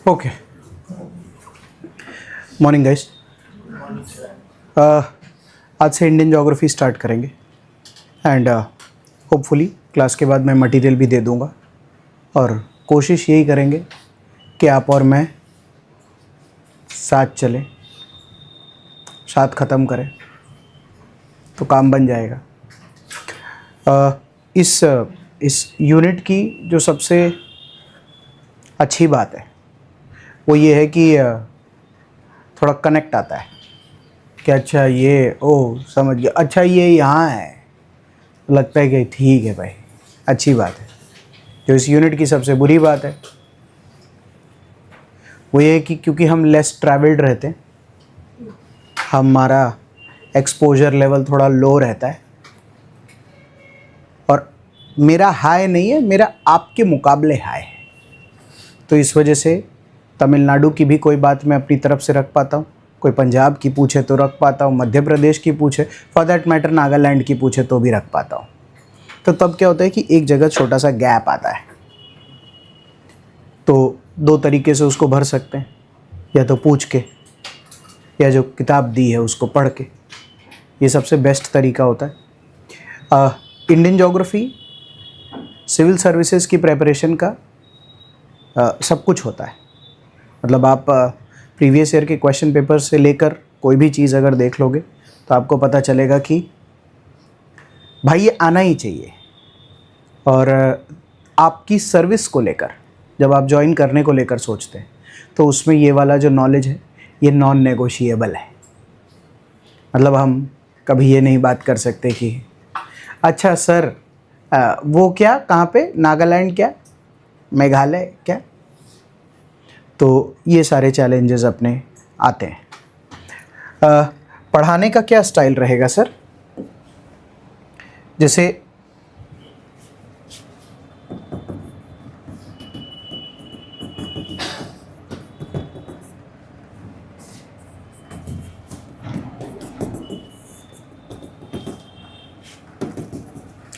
Okay, morning guys. आज से Indian geography start करेंगे एंड होपफुली क्लास के बाद मैं मटेरियल भी दे दूंगा और कोशिश यही करेंगे कि आप और मैं साथ चलें, साथ ख़त्म करें तो काम बन जाएगा। इस यूनिट की जो सबसे अच्छी बात है वो ये है कि थोड़ा कनेक्ट आता है कि अच्छा ये समझ गया, अच्छा ये यहाँ है, लगता है कि ठीक है भाई, अच्छी बात है। जो इस यूनिट की सबसे बुरी बात है वो ये है कि क्योंकि हम लेस ट्रैवल्ड रहते हैं, हमारा एक्सपोजर लेवल थोड़ा लो रहता है और मेरा हाई नहीं है, मेरा आपके मुकाबले हाई है। तो इस वजह से तमिलनाडु की भी कोई बात मैं अपनी तरफ से रख पाता हूँ, कोई पंजाब की पूछे तो रख पाता हूँ, मध्य प्रदेश की पूछे, फॉर दैट मैटर नागालैंड की पूछे तो भी रख पाता हूँ। तो तब क्या होता है कि एक जगह छोटा सा गैप आता है, तो दो तरीके से उसको भर सकते हैं, या तो पूछ के या जो किताब दी है उसको पढ़ के। ये सबसे बेस्ट तरीका होता है। इंडियन ज्योग्राफी सिविल सर्विसेज की प्रेपरेशन का सब कुछ होता है। मतलब आप प्रीवियस ईयर के क्वेश्चन पेपर से लेकर कोई भी चीज़ अगर देख लोगे तो आपको पता चलेगा कि भाई ये आना ही चाहिए। और आपकी सर्विस को लेकर जब आप ज्वाइन करने को लेकर सोचते हैं तो उसमें ये वाला जो नॉलेज है ये नॉन नेगोशिएबल है। मतलब हम कभी ये नहीं बात कर सकते कि अच्छा सर वो क्या, कहाँ पे, नागालैंड क्या, मेघालय क्या। तो ये सारे चैलेंजेस अपने आते हैं। पढ़ाने का क्या स्टाइल रहेगा सर? जैसे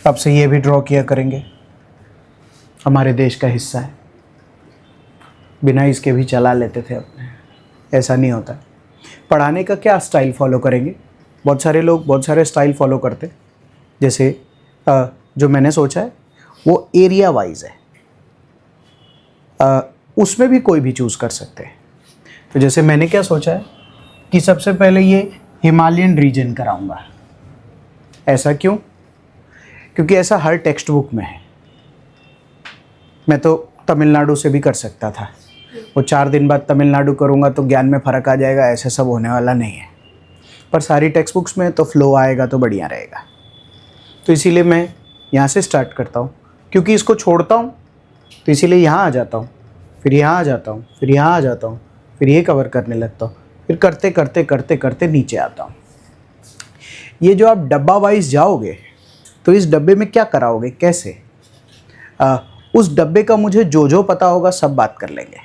अब से ये भी ड्रॉ किया करेंगे, हमारे देश का हिस्सा है, बिना इसके भी चला लेते थे अपने, ऐसा नहीं होता। पढ़ाने का क्या स्टाइल फॉलो करेंगे? बहुत सारे लोग बहुत सारे स्टाइल फॉलो करते। जैसे जो मैंने सोचा है वो एरिया वाइज है, उसमें भी कोई भी चूज़ कर सकते हैं। तो जैसे मैंने क्या सोचा है कि सबसे पहले ये हिमालयन रीजन कराऊंगा। ऐसा क्यों? क्योंकि ऐसा हर टेक्स्ट बुक में है। मैं तो तमिलनाडु से भी कर सकता था, वो 4 दिन बाद तमिलनाडु करूँगा तो ज्ञान में फ़र्क आ जाएगा, ऐसे सब होने वाला नहीं है। पर सारी टेक्स्ट बुक्स में तो फ्लो आएगा तो बढ़िया रहेगा। तो इसीलिए मैं यहाँ से स्टार्ट करता हूँ, क्योंकि इसको छोड़ता हूँ तो इसीलिए यहाँ आ जाता हूँ, फिर यहाँ आ जाता हूँ, फिर यहाँ आ जाता हूँ, फिर ये कवर करने लगता हूँ, फिर करते करते करते करते नीचे आता हूँ। ये जो आप डब्बा वाइज जाओगे तो इस डब्बे में क्या कराओगे, कैसे? उस डब्बे का मुझे जो जो पता होगा सब बात कर लेंगे।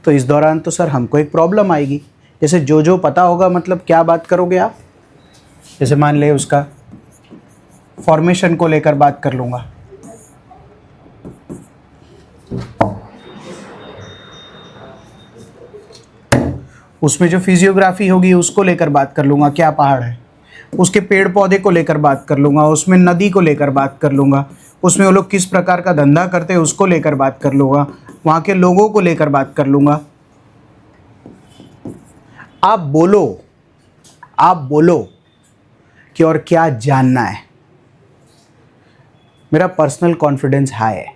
तो इस दौरान तो सर हमको एक प्रॉब्लम आएगी। जैसे जो जो पता होगा मतलब क्या बात करोगे आप? जैसे मान ले उसका फॉर्मेशन को लेकर बात कर लूँगा, उसमें जो फिजियोग्राफी होगी उसको लेकर बात कर लूँगा, क्या पहाड़ है, उसके पेड़ पौधे को लेकर बात कर लूँगा, उसमें नदी को लेकर बात कर लूँगा, उसमें वो लोग किस प्रकार का धंधा करते हैं उसको लेकर बात कर लूँगा, वहाँ के लोगों को लेकर बात कर लूँगा। आप बोलो कि और क्या जानना है। मेरा पर्सनल कॉन्फिडेंस हाई है,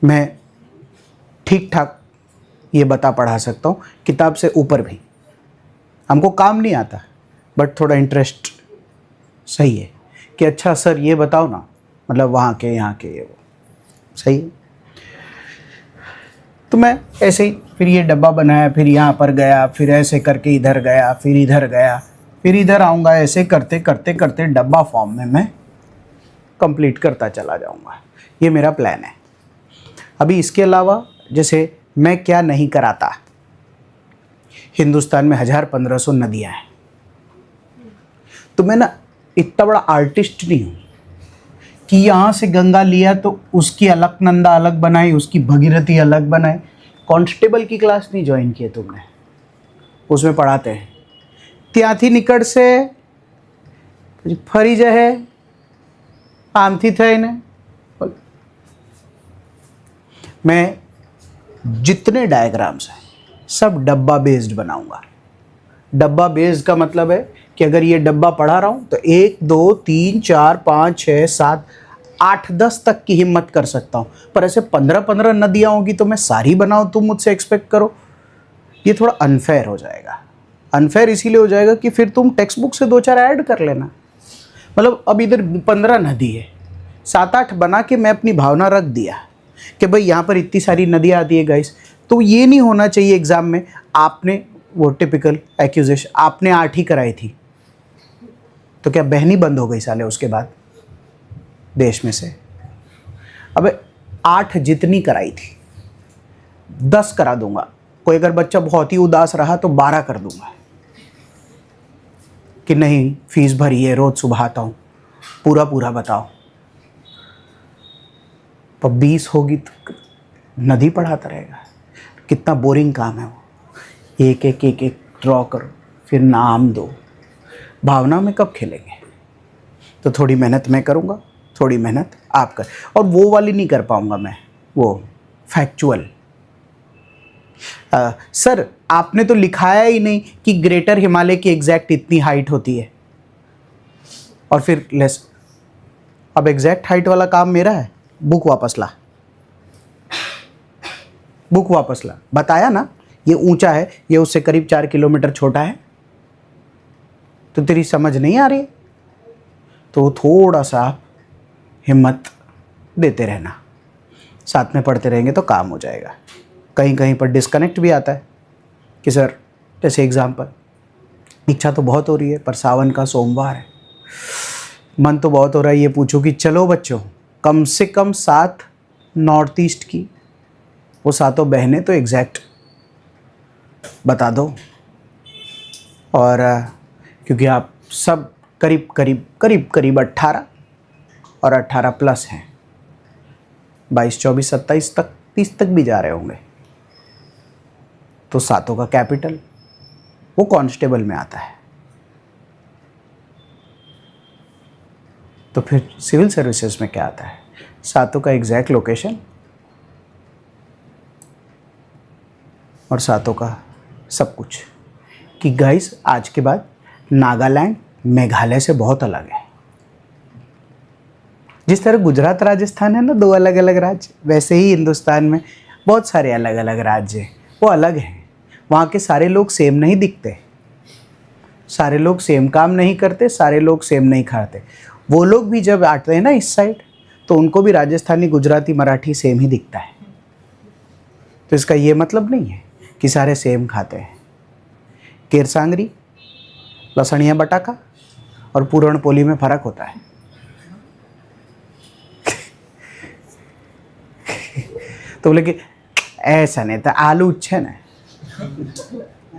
मैं ठीक ठाक ये बता पढ़ा सकता हूँ, किताब से ऊपर भी। हमको काम नहीं आता बट थोड़ा इंटरेस्ट सही है कि अच्छा सर ये बताओ ना, मतलब वहाँ के यहाँ के ये वो सही है। तो मैं ऐसे ही फिर ये डब्बा बनाया, फिर यहाँ पर गया, फिर ऐसे करके इधर गया, फिर इधर गया, फिर इधर आऊँगा, ऐसे करते करते करते डब्बा फॉर्म में मैं कंप्लीट करता चला जाऊँगा। ये मेरा प्लान है। अभी इसके अलावा जैसे मैं क्या नहीं कराता, हिंदुस्तान में 1000-1500 नदियाँ हैं, तो मैं ना इतना बड़ा आर्टिस्ट नहीं हूँ कि यहाँ से गंगा लिया तो उसकी अलकनंदा अलग बनाई, उसकी भगीरथी अलग बनाई। कांस्टेबल की क्लास नहीं ज्वाइन किए तुमने, उसमें पढ़ाते हैं ત્યાંથી નીકળશે પછી ફરી જશે આમથી થઈને। मैं जितने डायग्राम्स हैं सब डब्बा बेस्ड बनाऊंगा। डब्बा बेस्ड का मतलब है कि अगर ये डब्बा पढ़ा रहा हूँ तो 1 2 3 4 5 6 7 8 10 तक की हिम्मत कर सकता हूँ, पर ऐसे 15 नदियाँ होगी तो मैं सारी बनाऊँ तुम मुझसे एक्सपेक्ट करो, ये थोड़ा अनफेयर हो जाएगा। अनफेयर इसीलिए हो जाएगा कि फिर तुम टेक्स्ट बुक से 2-4 ऐड कर लेना। मतलब अब इधर 15 नदी है, 7-8 बना के मैं अपनी भावना रख दिया कि भाई यहाँ पर इतनी सारी नदियाँ आती है गाइस। तो ये नहीं होना चाहिए एग्ज़ाम में आपने वो टिपिकल एक्यूजेशन आपने 8 ही कराई थी तो क्या बहनी बंद हो गई साले उसके बाद देश में से। अब 8 जितनी कराई थी 10 करा दूंगा। कोई अगर बच्चा बहुत ही उदास रहा तो 12 कर दूंगा कि नहीं फीस भरी है, रोज सुबह आता हूँ, पूरा पूरा बताओ। पर 20 होगी तो नदी पढ़ाता रहेगा, कितना बोरिंग काम है वो। एक एक एक एक ड्रॉ करो फिर नाम दो, भावना में कब खेलेंगे। तो थोड़ी मेहनत मैं करूँगा, थोड़ी मेहनत आप कर, और वो वाली नहीं कर पाऊँगा मैं, वो फैक्चुअल। सर आपने तो लिखाया ही नहीं कि ग्रेटर हिमालय की एग्जैक्ट इतनी हाइट होती है और फिर लेस। अब एग्जैक्ट हाइट वाला काम मेरा है, बुक वापस ला, बुक वापस ला। बताया ना ये ऊंचा है, ये उससे करीब 4 किलोमीटर छोटा है, तो तेरी समझ नहीं आ रही। तो थोड़ा सा हिम्मत देते रहना, साथ में पढ़ते रहेंगे तो काम हो जाएगा। कहीं कहीं पर डिस्कनेक्ट भी आता है कि सर जैसे एग्जाम्पल इच्छा तो बहुत हो रही है पर सावन का सोमवार है, मन तो बहुत हो रहा है ये पूछो कि चलो बच्चों कम से कम 7 नॉर्थ ईस्ट की वो 7 बहनें तो एग्जैक्ट बता दो। और क्योंकि आप सब करीब करीब करीब करीब 18 और 18 प्लस हैं, 22 24 27 तक 30 तक भी जा रहे होंगे, तो 7 का कैपिटल वो कांस्टेबल में आता है। तो फिर सिविल सर्विसेज में क्या आता है, 7 का एग्जैक्ट लोकेशन और 7 का सब कुछ। कि गाइस आज के बाद नागालैंड मेघालय से बहुत अलग है। जिस तरह गुजरात राजस्थान है ना 2 अलग अलग राज्य, वैसे ही हिंदुस्तान में बहुत सारे अलग अलग राज्य हैं, वो अलग हैं। वहाँ के सारे लोग सेम नहीं दिखते, सारे लोग सेम काम नहीं करते, सारे लोग सेम नहीं खाते। वो लोग भी जब आते हैं ना इस साइड तो उनको भी राजस्थानी गुजराती मराठी सेम ही दिखता है। तो इसका ये मतलब नहीं है कि सारे सेम खाते हैं। केरसांगरी, लसणिया बटाका और पूरण पोली में फ़र्क होता है। तो बोले कि ऐसा नहीं था, आलू अच्छे ना,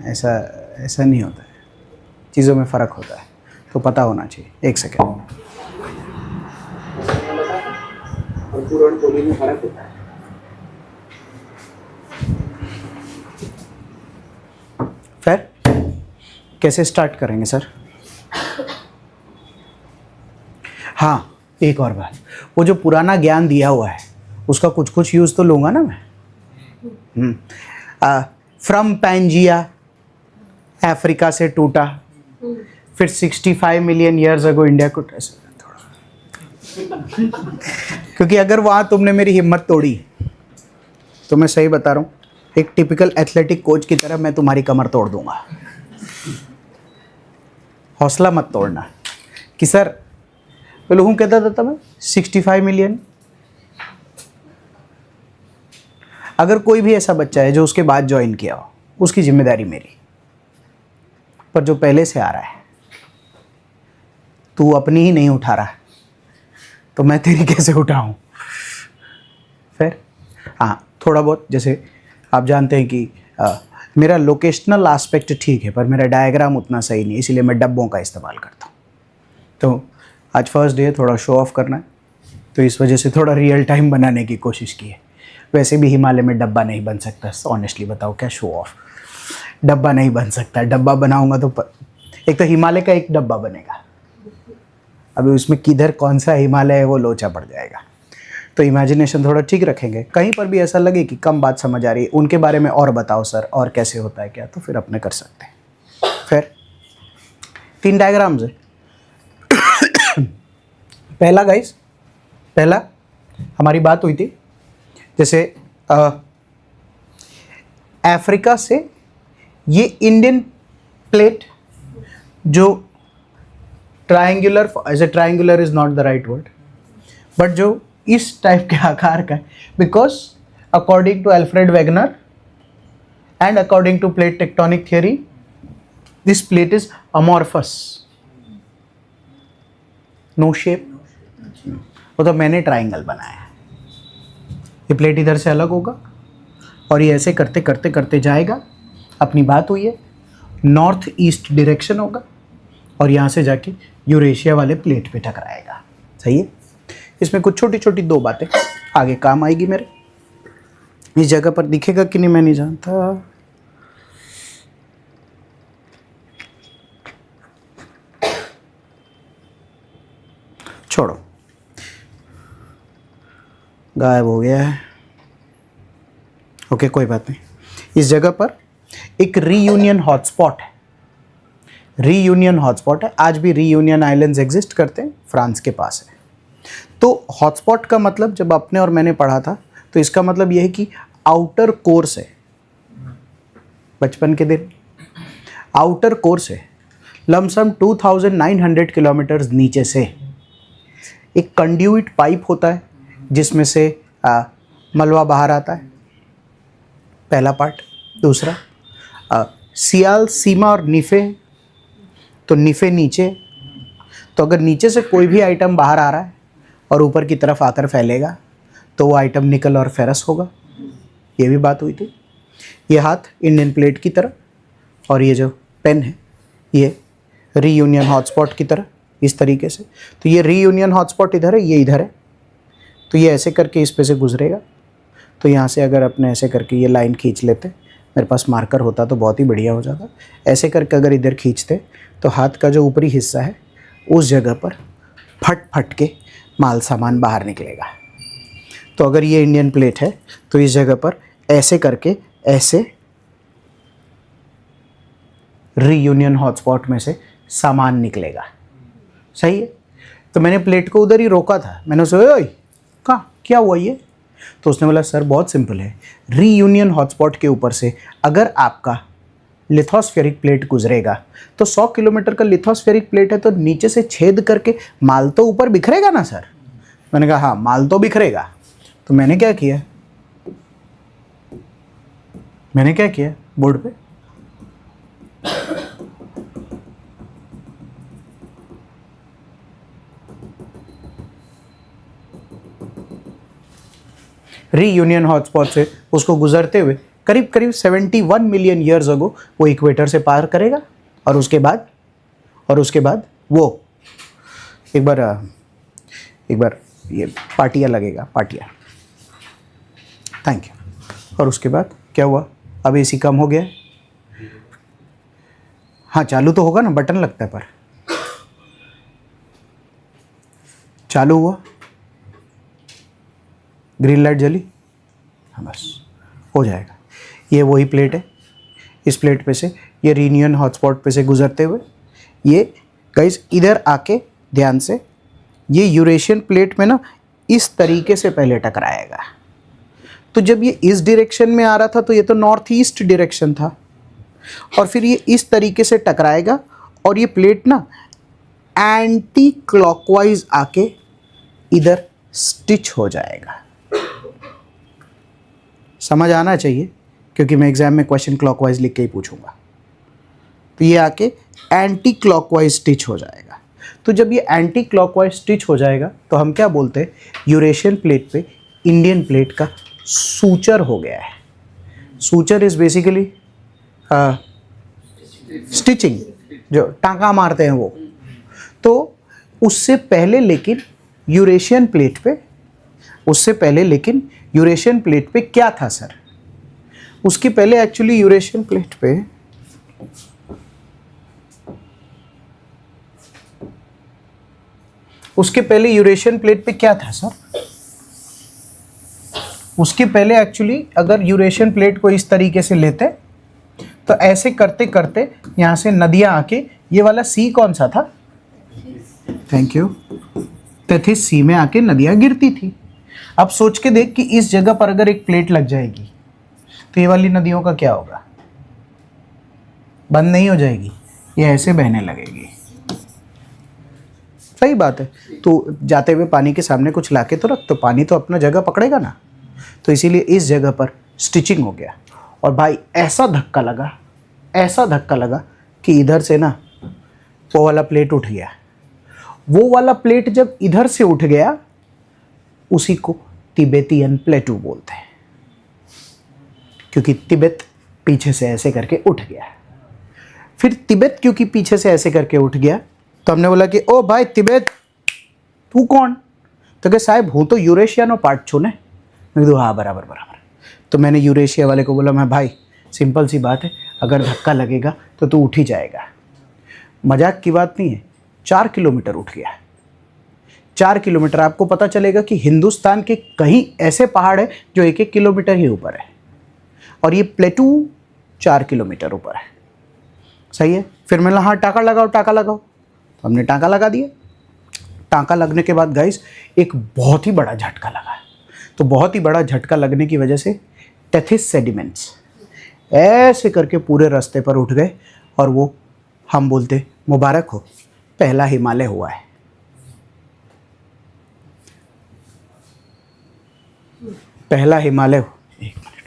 ऐसा नहीं होता है, चीज़ों में फ़र्क होता है, तो पता होना चाहिए। एक सेकेंड, पूरण पोली में फ़र्क होता है। फिर कैसे स्टार्ट करेंगे सर? हाँ एक और बात, वो जो पुराना ज्ञान दिया हुआ है उसका कुछ कुछ यूज़ तो लूँगा ना मैं। फ्रॉम पैंजिया, अफ्रीका से टूटा, फिर 65 मिलियन ईयर्स अगो इंडिया को क्योंकि अगर वहाँ तुमने मेरी हिम्मत तोड़ी तो मैं सही बता रहा हूँ, एक टिपिकल एथलेटिक कोच की तरह मैं तुम्हारी कमर तोड़ दूंगा। हौसला मत तोड़ना कि सर लोगों कहता था मैं 65 मिलियन। अगर कोई भी ऐसा बच्चा है जो उसके बाद ज्वाइन किया हो, उसकी जिम्मेदारी मेरी, पर जो पहले से आ रहा है तू अपनी ही नहीं उठा रहा तो मैं तेरी कैसे उठाऊं? फिर हाँ थोड़ा बहुत, जैसे आप जानते हैं कि मेरा लोकेशनल एस्पेक्ट ठीक है पर मेरा डायग्राम उतना सही नहीं, इसीलिए मैं डब्बों का इस्तेमाल करता हूँ। तो आज फर्स्ट डे, थोड़ा शो ऑफ करना है, तो इस वजह से थोड़ा रियल टाइम बनाने की कोशिश की है। वैसे भी हिमालय में डब्बा नहीं बन सकता, ऑनेस्टली बताओ, क्या शो ऑफ, डब्बा नहीं बन सकता। डब्बा बनाऊंगा तो एक तो हिमालय का एक डब्बा बनेगा, अभी उसमें किधर कौन सा हिमालय है वो लोचा पड़ जाएगा। तो इमेजिनेशन थोड़ा ठीक रखेंगे, कहीं पर भी ऐसा लगे कि कम बात समझ आ रही है उनके बारे में और बताओ सर, और कैसे होता है क्या, तो फिर अपने कर सकते हैं। फिर 3 डायग्राम्स है। पहला गाइस, पहला हमारी बात हुई थी जैसे अफ्रीका से ये इंडियन प्लेट जो ट्रायंगुलर, ऐसे triangular is not the right word, but जो इस टाइप के आकार का है, because according to Alfred Wegener and according to plate tectonic theory this plate is amorphous, no shape. वो तो मैंने ट्रायंगल बनाया है। ये प्लेट इधर से अलग होगा और ये ऐसे करते करते करते जाएगा, अपनी बात हुई है, नॉर्थ ईस्ट डायरेक्शन होगा और यहाँ से जाके यूरेशिया वाले प्लेट पे टकराएगा। सही है। इसमें कुछ छोटी छोटी 2 बातें आगे काम आएगी मेरे। इस जगह पर दिखेगा कि नहीं मैं नहीं जानता। छोड़ो, गायब हो गया है। ओके, कोई बात नहीं। इस जगह पर एक रीयूनियन हॉटस्पॉट है, रीयूनियन हॉटस्पॉट है। आज भी रीयूनियन आइलैंड्स एग्जिस्ट करते हैं, फ्रांस के पास है। तो हॉटस्पॉट का मतलब जब आपने और मैंने पढ़ा था तो इसका मतलब यह है कि आउटर कोर से, बचपन के दिन, आउटर कोर से लमसम 2900 किलोमीटर्स नीचे से एक कंड्यूइट पाइप होता है जिसमें से मलबा बाहर आता है, पहला पार्ट। दूसरा, सियाल, सीमा और निफे, तो निफे नीचे, तो अगर नीचे से कोई भी आइटम बाहर आ रहा है और ऊपर की तरफ आकर फैलेगा तो वो आइटम निकल और फेरस होगा। ये भी बात हुई थी। ये हाथ इंडियन प्लेट की तरह और ये जो पेन है ये रीयूनियन हॉटस्पॉट की तरह, इस तरीके से। तो ये रीयूनियन हॉटस्पॉट इधर है, ये इधर है, तो ये ऐसे करके इस पे से गुजरेगा। तो यहाँ से अगर अपने ऐसे करके ये लाइन खींच लेते, मेरे पास मार्कर होता तो बहुत ही बढ़िया हो जाता। ऐसे करके अगर इधर खींचते तो हाथ का जो ऊपरी हिस्सा है उस जगह पर फट फट के माल सामान बाहर निकलेगा। तो अगर ये इंडियन प्लेट है तो इस जगह पर ऐसे करके ऐसे रीयूनियन हॉटस्पॉट में से सामान निकलेगा। सही है। तो मैंने प्लेट को उधर ही रोका था, मैंने उसे, ओए कहाँ क्या हुआ ये? तो उसने बोला सर बहुत सिंपल है, रीयूनियन हॉटस्पॉट के ऊपर से अगर आपका लिथोस्फेरिक प्लेट गुजरेगा तो 100 किलोमीटर का लिथोस्फेरिक प्लेट है तो नीचे से छेद करके माल तो ऊपर बिखरेगा ना सर। मैंने कहा हाँ माल तो बिखरेगा। तो मैंने क्या किया, बोर्ड पे रीयूनियन हॉटस्पॉट से उसको गुजरते हुए करीब करीब 71 मिलियन ईयर्स अगो वो इक्वेटर से पार करेगा और उसके बाद वो एक बार ये पाटिया लगेगा, पाटिया, थैंक यू। और उसके बाद क्या हुआ, अब एसी कम हो गया है। हाँ चालू तो होगा ना, बटन लगता है, पर चालू हुआ, ग्रीन लाइट जली, हाँ बस हो जाएगा। ये वही प्लेट है, इस प्लेट पे से ये रीयूनियन हॉटस्पॉट पे से गुजरते हुए ये गाइस इधर आके ध्यान से ये यूरेशियन प्लेट में ना इस तरीके से पहले टकराएगा। तो जब ये इस डायरेक्शन में आ रहा था तो ये तो नॉर्थ ईस्ट डायरेक्शन था, और फिर ये इस तरीके से टकराएगा और ये प्लेट ना एंटी क्लॉकवाइज आके इधर स्टिच हो जाएगा। समझ आना चाहिए क्योंकि मैं एग्जाम में क्वेश्चन क्लॉकवाइज लिख के ही पूछूंगा। तो ये आके एंटी क्लॉकवाइज स्टिच हो जाएगा। तो जब ये एंटी क्लॉकवाइज स्टिच हो जाएगा तो हम क्या बोलते हैं, यूरेशियन प्लेट पे इंडियन प्लेट का सूचर हो गया है। सूचर इज बेसिकली स्टिचिंग, जो टाँका मारते हैं वो। तो उससे पहले लेकिन यूरेशियन प्लेट पे उससे पहले लेकिन यूरेशियन प्लेट पे क्या था सर? उसके पहले एक्चुअली यूरेशियन प्लेट पे क्या था सर? उसके पहले एक्चुअली अगर यूरेशियन प्लेट को इस तरीके से लेते तो ऐसे करते करते यहां से नदियां आके, ये वाला सी कौन सा था? Thank you. तथिस सी में आके नदियां गिरती थी। अब सोच के देख कि इस जगह पर अगर एक प्लेट लग जाएगी तो ये वाली नदियों का क्या होगा? बंद नहीं हो जाएगी, ये ऐसे बहने लगेगी। सही बात है। तो जाते हुए पानी के सामने कुछ लाके तो रख, तो पानी तो अपना जगह पकड़ेगा ना। तो इसीलिए इस जगह पर स्टिचिंग हो गया। और भाई ऐसा धक्का लगा कि इधर से ना वो वाला प्लेट उठ गया। वो वाला प्लेट जब इधर से उठ गया, उसी को तिब्बतियन प्लेटू बोलते हैं, क्योंकि तिब्बत पीछे से ऐसे करके उठ गया। फिर तिब्बत क्योंकि पीछे से ऐसे करके उठ गया, तो हमने बोला कि ओ भाई तिब्बत, तू कौन? तो कहे साहब हूँ तो यूरेशिया नो पार्ट छू ने। मैं हाँ बराबर। तो मैंने यूरेशिया वाले को बोला, मैं भाई सिंपल सी बात है, अगर धक्का लगेगा तो तू उठ ही जाएगा। मजाक की बात नहीं है, 4 किलोमीटर उठ गया। 4 किलोमीटर। आपको पता चलेगा कि हिंदुस्तान के कहीं ऐसे पहाड़ है जो 1-1 किलोमीटर ही ऊपर है, और ये प्लेटू 4 किलोमीटर ऊपर है। सही है। फिर मैंने हाँ टाँका लगाओ। तो हमने टाँका लगा दिया। टाँका लगने के बाद गाइस एक बहुत ही बड़ा झटका लगा। तो बहुत ही बड़ा झटका लगने की वजह से टेथिस सेडिमेंट्स ऐसे करके पूरे रास्ते पर उठ गए, और वो हम बोलते मुबारक हो, पहला हिमालय हुआ है। पहला हिमालय। एक मिनट,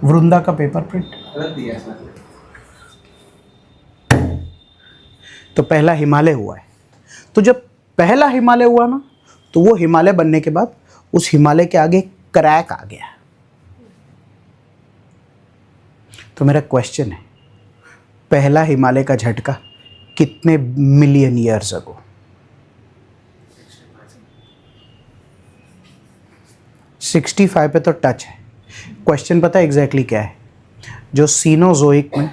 वृंदा का पेपर प्रिंट तो पहला हिमालय हुआ है। तो जब पहला हिमालय हुआ ना, तो वो हिमालय बनने के बाद उस हिमालय के आगे क्रैक आ गया। तो मेरा क्वेश्चन है, पहला हिमालय का झटका कितने मिलियन ईयर्स अगो? 65 पे तो टच है। क्वेश्चन पता है एग्जैक्टली क्या है? जो सीनोजोइक में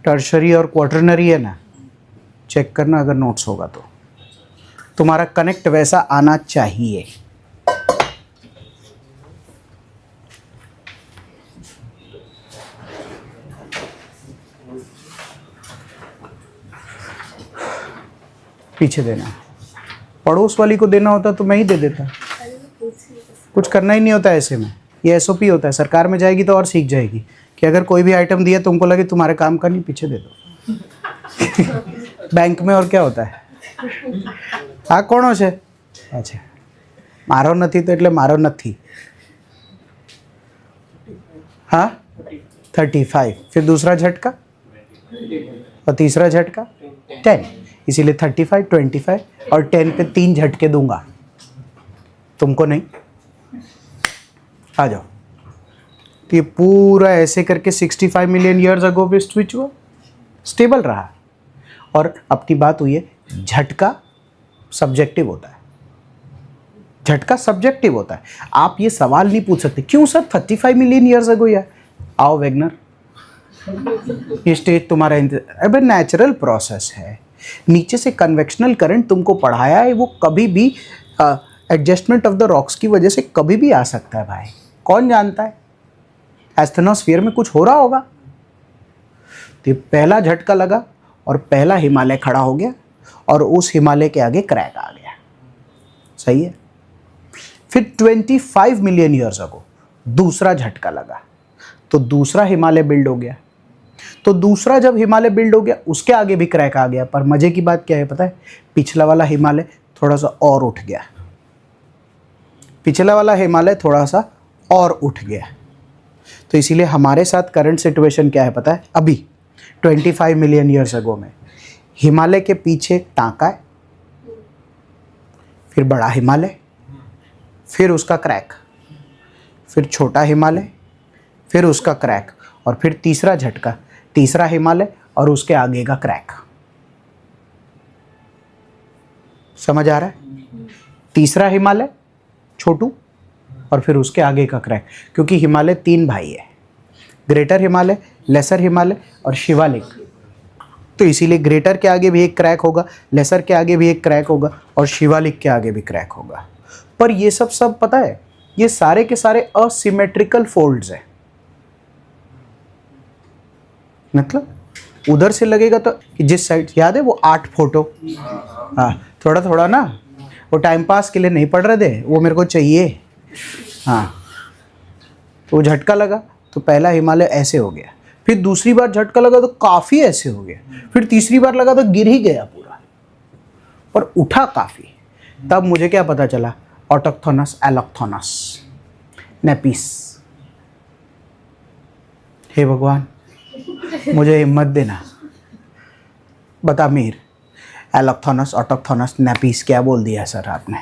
टर्शरी और क्वाटरनरी है ना, चेक करना अगर नोट्स होगा तो तुम्हारा कनेक्ट वैसा आना चाहिए। पीछे देना, पड़ोस वाली को देना होता तो मैं ही दे देता। कुछ करना ही नहीं होता ऐसे में, ये एसओपी होता है। सरकार में जाएगी तो और सीख जाएगी कि अगर कोई भी आइटम दिया तुमको लगे तुम्हारे काम का नहीं, पीछे दे दो। बैंक में और क्या होता है? हाँ कोणो छे? अच्छा मारो नथी तो એટલે मारो नथी। हाँ 35। फिर दूसरा झटका और तीसरा झटका 10, इसीलिए 35, 25 और 10 पे 3 झटके दूंगा। तुमको नहीं, आ जाओ। तो ये पूरा ऐसे करके 65 मिलियन ईयर्स अगो भी स्विच हुआ, स्टेबल रहा। और अपनी बात हुई है, झटका सब्जेक्टिव होता है। झटका सब्जेक्टिव होता है। आप ये सवाल नहीं पूछ सकते क्यों सर 35 मिलियन ईयर्स अगो यार। आओ वैगनर, ये स्टेज तुम्हारा अबे नेचुरल प्रोसेस है। नीचे से कन्वेक्शनल करंट तुमको पढ़ाया है, वो कभी भी एडजस्टमेंट ऑफ द रॉक्स की वजह से कभी भी आ सकता है भाई। कौन जानता है, एस्थेनोस्फीयर में कुछ हो रहा होगा। तो पहला झटका लगा और पहला हिमालय खड़ा हो गया, और उस हिमालय के आगे क्रैक आ गया। सही है। फिर 25 मिलियन ईयर्स अगो दूसरा झटका लगा, तो दूसरा हिमालय बिल्ड हो गया। तो दूसरा जब हिमालय बिल्ड हो गया, उसके आगे भी क्रैक आ गया। पर मजे की बात क्या है पता है? पिछला वाला हिमालय थोड़ा सा और उठ गया। पिछला वाला हिमालय थोड़ा सा और उठ गया। तो इसीलिए हमारे साथ करंट सिचुएशन क्या है पता है? अभी 25 मिलियन ईयर्स अगो में हिमालय के पीछे टांका है, फिर बड़ा हिमालय, फिर उसका क्रैक, फिर छोटा हिमालय, फिर उसका क्रैक, और फिर तीसरा झटका, तीसरा हिमालय और उसके आगे का क्रैक। समझ आ रहा है? तीसरा हिमालय छोटू और फिर उसके आगे का क्रैक, क्योंकि हिमालय 3 भाई है, ग्रेटर हिमालय, लेसर हिमालय और शिवालिक। तो इसीलिए ग्रेटर के आगे भी एक क्रैक होगा, लेसर के आगे भी एक क्रैक होगा और शिवालिक के आगे भी क्रैक होगा। पर ये सब पता है, ये सारे के सारे असिमेट्रिकल फोल्ड्स हैं। मतलब उधर से लगेगा तो जिस साइड, याद है वो 8 फोटो, हाँ थोड़ा थोड़ा ना, वो टाइम पास के लिए नहीं पढ़ रहे थे, वो मेरे को चाहिए। हाँ, तो वो झटका लगा तो पहला हिमालय ऐसे हो गया, फिर दूसरी बार झटका लगा तो काफ़ी ऐसे हो गया, फिर तीसरी बार लगा तो गिर ही गया पूरा, पर उठा काफ़ी। तब मुझे क्या पता चला, ऑटोक्थोनस, एलोक्थोनस, नेपिस। हे भगवान मुझे हिम्मत देना, बता मीर, एलोक्थोनस, ऑटोक्थोनस, नेपिस क्या बोल दिया सर आपने?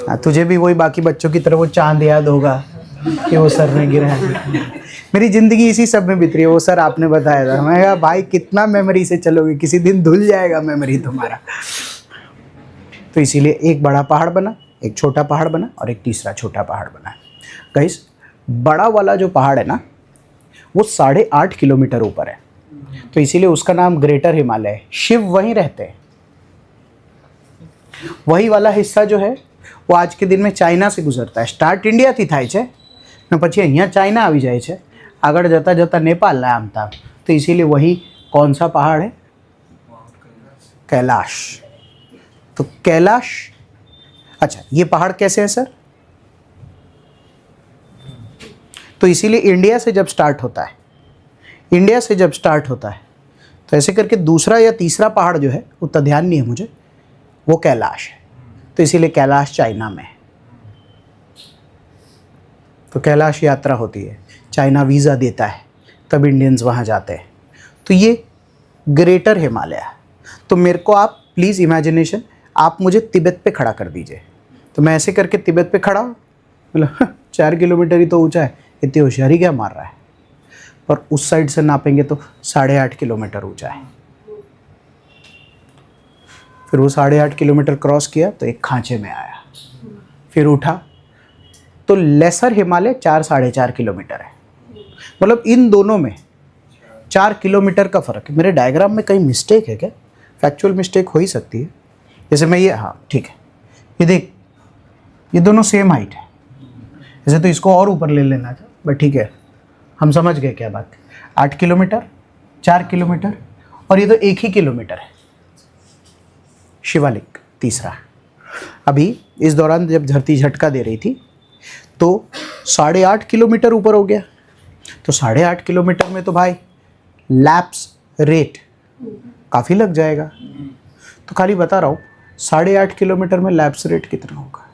हाँ, तुझे भी वही बाकी बच्चों की तरह वो चांद याद होगा कि वो सर ने गिरा है। मेरी ज़िंदगी इसी सब में बीत रही है, वो सर आपने बताया था। मैं कहा भाई कितना मेमोरी से चलोगे, किसी दिन धुल जाएगा मेमोरी तुम्हारा। तो इसीलिए एक बड़ा पहाड़ बना, एक छोटा पहाड़ बना और एक तीसरा छोटा पहाड़ बना। गाइस, बड़ा वाला जो पहाड़ है ना, वो 8.5 किलोमीटर ऊपर है, तो इसीलिए उसका नाम ग्रेटर हिमालय है। शिव वहीं रहते हैं। वही वाला हिस्सा जो है वो आज के दिन में चाइना से गुजरता है। स्टार्ट इंडिया थी થાય છે ને પછી અહીંયા ચાइना આવી જાય છે, આગળ જતા જતા नेपाल નામ था। तो इसीलिए वही कौन सा पहाड़ है? कैलाश। तो कैलाश, अच्छा ये पहाड़ कैसे है सर? तो इसीलिए इंडिया से जब स्टार्ट होता है, इंडिया से जब स्टार्ट होता है तो ऐसे करके दूसरा या तीसरा पहाड़ जो है, उतना ध्यान नहीं है मुझे, वो कैलाश है। तो इसीलिए कैलाश चाइना में है। तो कैलाश यात्रा होती है, चाइना वीज़ा देता है, तब इंडियंस वहाँ जाते हैं। तो ये ग्रेटर हिमालय है। तो मेरे को आप प्लीज़ इमेजिनेशन, आप मुझे तिब्बत पे खड़ा कर दीजिए। तो मैं ऐसे करके तिब्बत पे खड़ा, मतलब 4 किलोमीटर ही तो ऊंचा है, इतनी होशियारी क्या मार रहा है? पर उस साइड से नापेंगे तो 8.5 किलोमीटर ऊंचा है। फिर वो 8.5 किलोमीटर क्रॉस किया तो एक खांचे में आया, फिर उठा तो लेसर हिमालय 4-4.5 किलोमीटर है। मतलब इन दोनों में 4 किलोमीटर का फ़र्क है। मेरे डायग्राम में कहीं मिस्टेक है क्या? फैक्चुअल मिस्टेक हो ही सकती है। जैसे मैं ये, हाँ ठीक है, ये देख, ये दोनों सेम हाइट है। जैसे तो इसको और ऊपर ले लेना था, बट ठीक है, हम समझ गए क्या बात। 8 किलोमीटर, 4 किलोमीटर और ये तो 1 ही किलोमीटर है। शिवालिक तीसरा। अभी इस दौरान जब धरती झटका दे रही थी तो 8.5 किलोमीटर ऊपर हो गया। तो 8.5 किलोमीटर में तो भाई लैप्स रेट काफ़ी लग जाएगा। तो खाली बता रहा हूँ, 8.5 किलोमीटर में लैप्स रेट कितना होगा?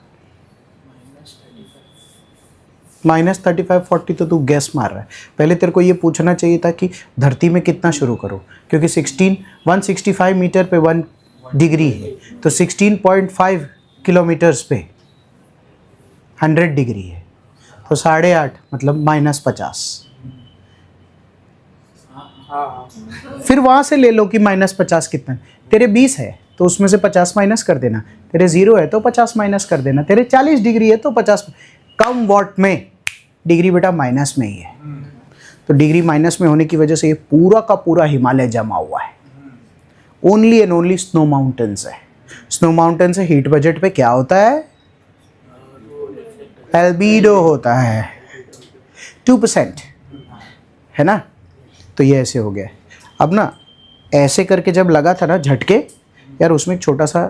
-35-40 तो तू गैस मार रहा है। पहले तेरे को ये पूछना चाहिए था कि धरती में कितना शुरू करूँ, क्योंकि 165 मीटर पे 1 डिग्री है, तो 16.5 किलोमीटर्स पे 100 डिग्री है, तो 8.5 मतलब -50। फिर वहाँ से ले लो कि -50 कितना, तेरे 20 है तो उसमें से 50 माइनस कर देना, तेरे 0 है तो 50 माइनस कर देना, तेरे 40 डिग्री है तो 50 कम वॉट में, डिग्री बेटा माइनस में ही है। तो डिग्री माइनस में होने की वजह से ये पूरा का पूरा हिमालय जमा हुआ है। Only and only snow mountains है। स्नो माउंटेन से हीट बजट पे क्या होता है? एल्बीडो होता है 2%, है ना। तो ये ऐसे हो गया। अब ना ऐसे करके जब लगा था ना झटके, यार उसमें एक छोटा सा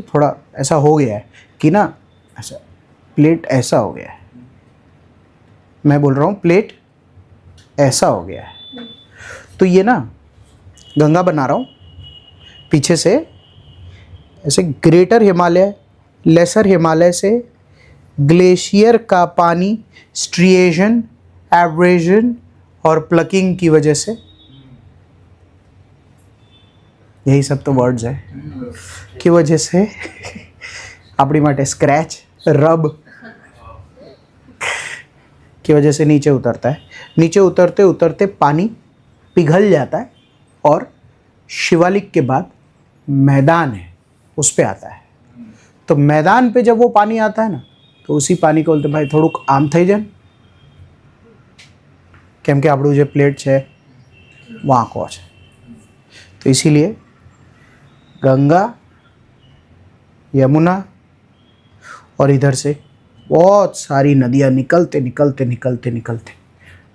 थोड़ा ऐसा हो गया है कि ना, ऐसा प्लेट ऐसा हो गया है। मैं बोल रहा हूँ प्लेट ऐसा हो गया है। तो ये ना गंगा बना रहा हूँ पीछे से, ऐसे ग्रेटर हिमालय, लेसर हिमालय से ग्लेशियर का पानी स्ट्रिएशन, एब्रेजन और प्लकिंग की वजह से, यही सब तो वर्ड्स है, की वजह से अपनी माटे स्क्रैच, रब की वजह से नीचे उतरता है। नीचे उतरते उतरते पानी पिघल जाता है और शिवालिक के बाद मैदान है उस पे आता है। तो मैदान पे जब वो पानी आता है ना, तो उसी पानी को बोलते भाई थोड़ुंक आम થઈ જાય, કેમ કે આપણું જે પ્લેટ છે વાંકો છે। तो इसीलिए गंगा, यमुना और इधर से बहुत सारी नदियां निकलते निकलते निकलते निकलते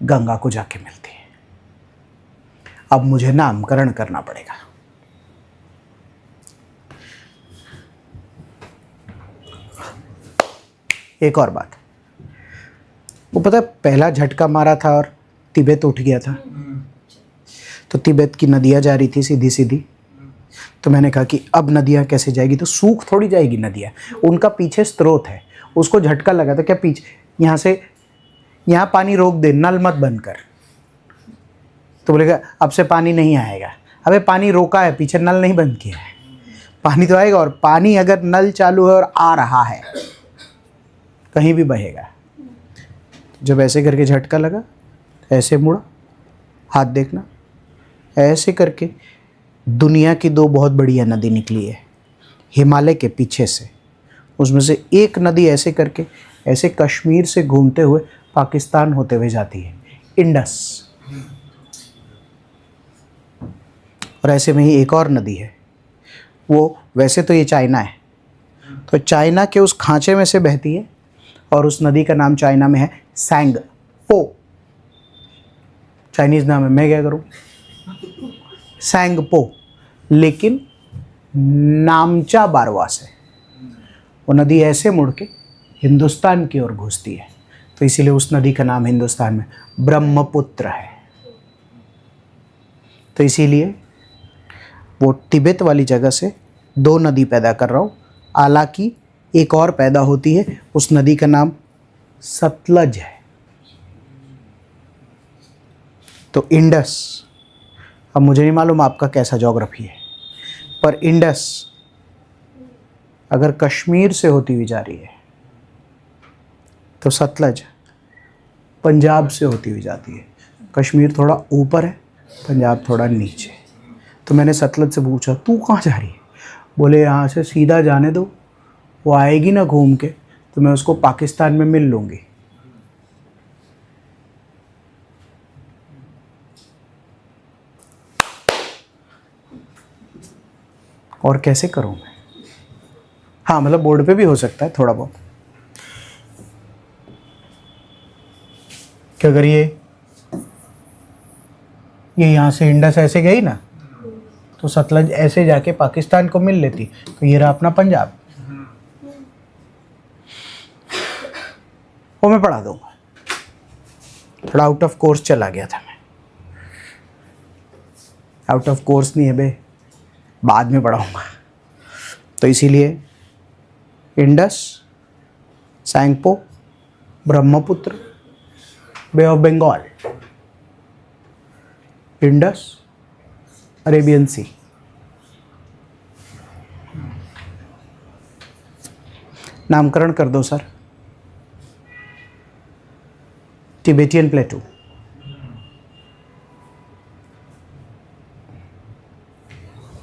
गंगा को जाके मिलती है। अब मुझे नामकरण करना पड़ेगा। एक और बात, वो पता है पहला झटका मारा था और तिब्बत उठ गया था, तो तिब्बत की नदियाँ जा रही थी सीधी सीधी। तो मैंने कहा कि अब नदियाँ कैसे जाएगी, तो सूख थोड़ी जाएगी नदियाँ, उनका पीछे स्रोत है। उसको झटका लगा था क्या पीछे, यहाँ से यहाँ पानी रोक दे, नल मत बंद कर। तो बोलेगा अब से पानी नहीं आएगा। अबे पानी रोका है, पीछे नल नहीं बंद किया है, पानी तो आएगा। और पानी अगर नल चालू है और आ रहा है, कहीं भी बहेगा। जब ऐसे करके झटका लगा, ऐसे मुड़ा, हाथ देखना, ऐसे करके दुनिया की दो बहुत बढ़िया नदी निकली है हिमालय के पीछे से। उसमें से एक नदी ऐसे करके ऐसे कश्मीर से घूमते हुए पाकिस्तान होते हुए जाती है, इंडस। और ऐसे में ही एक और नदी है, वो वैसे तो ये चाइना है, तो चाइना के उस खांचे में से बहती है और उस नदी का नाम चाइना में है सैंगपो। चाइनीज़ नाम है, मैं क्या करूँ, सैंगपो। लेकिन नामचा बारवा से वो नदी ऐसे मुड़ के हिंदुस्तान की ओर घुसती है, तो इसीलिए उस नदी का नाम हिंदुस्तान में ब्रह्मपुत्र है। तो इसीलिए वो तिब्बत वाली जगह से दो नदी पैदा कर रहा हूँ। हालांकि एक और पैदा होती है, उस नदी का नाम सतलज है। तो इंडस, अब मुझे नहीं मालूम आपका कैसा ज्योग्राफी है, पर इंडस अगर कश्मीर से होती हुई जा रही है, तो सतलज पंजाब से होती हुई जाती है। कश्मीर थोड़ा ऊपर है, पंजाब थोड़ा नीचे। तो मैंने सतलज से पूछा तू कहाँ जा रही है, बोले यहाँ से सीधा जाने दो, वो आएगी ना घूम के, तो मैं उसको पाकिस्तान में मिल लूँगी। और कैसे करूँ मैं, हाँ मतलब बोर्ड पे भी हो सकता है थोड़ा बहुत, कि अगर ये यहाँ से इंडस ऐसे गई ना, तो सतलज ऐसे जाके पाकिस्तान को मिल लेती, तो ये रहा अपना पंजाब। वो मैं पढ़ा दूंगा, थोड़ा आउट ऑफ कोर्स चला गया था मैं। आउट ऑफ कोर्स नहीं है बे, बाद में पढ़ाऊंगा। तो इसीलिए Indus, Tsangpo, Brahmaputra, bay of Bengal, Indus, Arabian sea. नामकरण कर दो सर। टिबेटियन प्लेटू,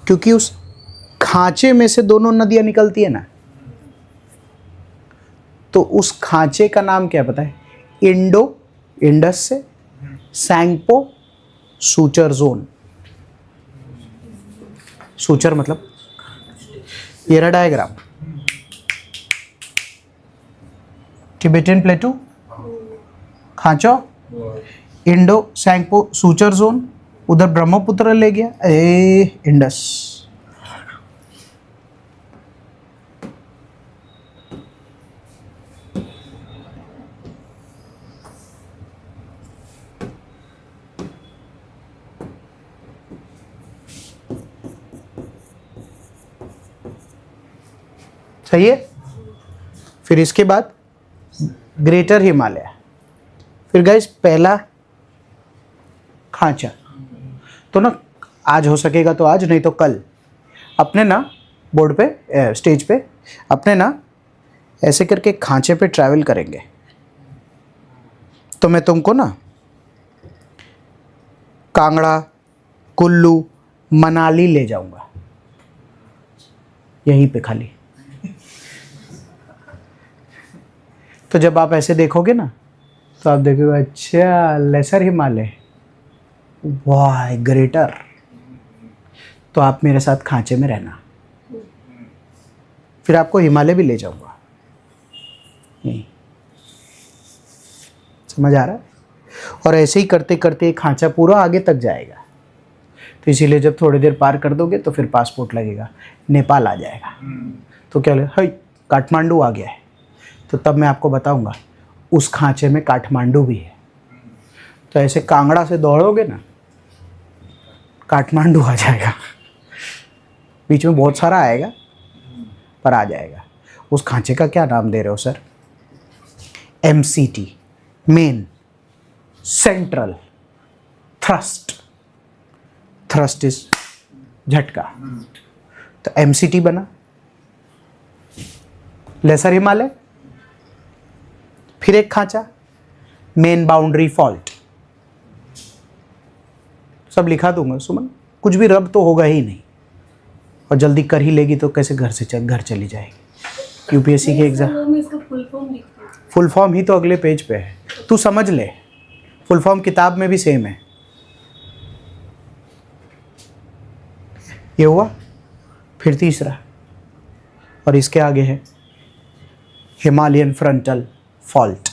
क्योंकि उस खांचे में से दोनों नदियां निकलती है ना, तो उस खांचे का नाम क्या पता है, इंडो, इंडस से, सैंगपो, सूचर जोन। सूचर मतलब ये रहा डायग्राम, टिबेटियन प्लेटू, खांचो, इंडो सैंगपो सूचर जोन, उधर ब्रह्मपुत्र ले गया, इंडस। सही है। फिर इसके बाद ग्रेटर हिमालय। फिर गाइस पहला खांचा, तो ना आज हो सकेगा तो आज, नहीं तो कल अपने ना बोर्ड पे स्टेज पे अपने ना ऐसे करके खांचे पे ट्रैवल करेंगे। तो मैं तुमको ना कांगड़ा, कुल्लू, मनाली ले जाऊंगा, यहीं पे खाली। तो जब आप ऐसे देखोगे ना तो आप देखोगे अच्छा लेसर हिमालय, वाह ग्रेटर, तो आप मेरे साथ खांचे में रहना, फिर आपको हिमालय भी ले जाऊंगा। नहीं समझ आ रहा है? और ऐसे ही करते करते खांचा पूरा आगे तक जाएगा। तो इसीलिए जब थोड़ी देर पार कर दोगे तो फिर पासपोर्ट लगेगा, नेपाल आ जाएगा। तो क्या लगेगा, हाय काठमांडू आ गया है। तो तब मैं आपको बताऊंगा उस खांचे में काठमांडू भी है। तो ऐसे कांगड़ा से दौड़ोगे ना, काठमांडू आ जाएगा। बीच में बहुत सारा आएगा पर आ जाएगा। उस खांचे का क्या नाम दे रहे हो sir? MCT, main central thrust. Thrust is झटका, तो MCT बना। लेसर हिमालय, फिर एक खांचा मेन बाउंड्री फॉल्ट। सब लिखा दूंगा सुमन, कुछ भी रब तो होगा ही नहीं। और जल्दी कर ही लेगी तो कैसे घर चली जाएगी। UPSC के एग्जाम इसका फुल फॉर्म ही तो अगले पेज पे है, तू समझ ले। फुल फॉर्म किताब में भी सेम है। ये हुआ, फिर तीसरा, और इसके आगे है हिमालयन फ्रंटल फॉल्ट।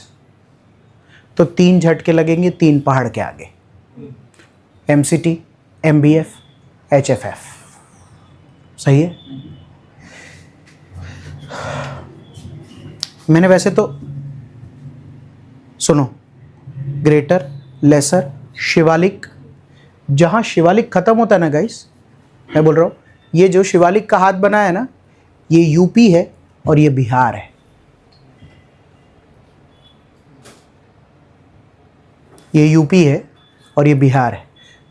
तो 3 झटके लगेंगे 3 पहाड़ के आगे, MCT, MBF, HFF। सही है? मैंने वैसे तो सुनो, ग्रेटर, लेसर, शिवालिक, जहां शिवालिक खत्म होता है ना गाइस, मैं बोल रहा हूं ये जो शिवालिक का हाथ बना है ना, ये यूपी है और ये बिहार है। ये यूपी है और ये बिहार है।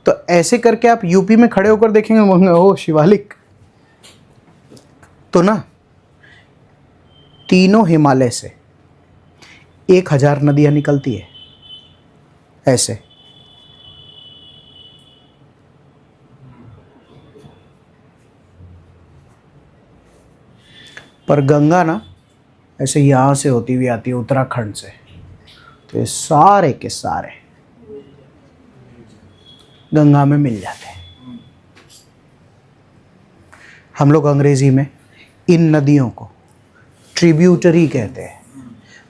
तो ऐसे करके आप यूपी में खड़े होकर देखेंगे, ओ शिवालिक। तो ना तीनों हिमालय से 1000 नदियां निकलती है ऐसे। पर गंगा ना ऐसे यहां से होती हुई आती है उत्तराखंड से। तो ये सारे के सारे गंगा में मिल जाते हैं। हम लोग अंग्रेजी में इन नदियों को ट्रिब्यूटरी कहते हैं,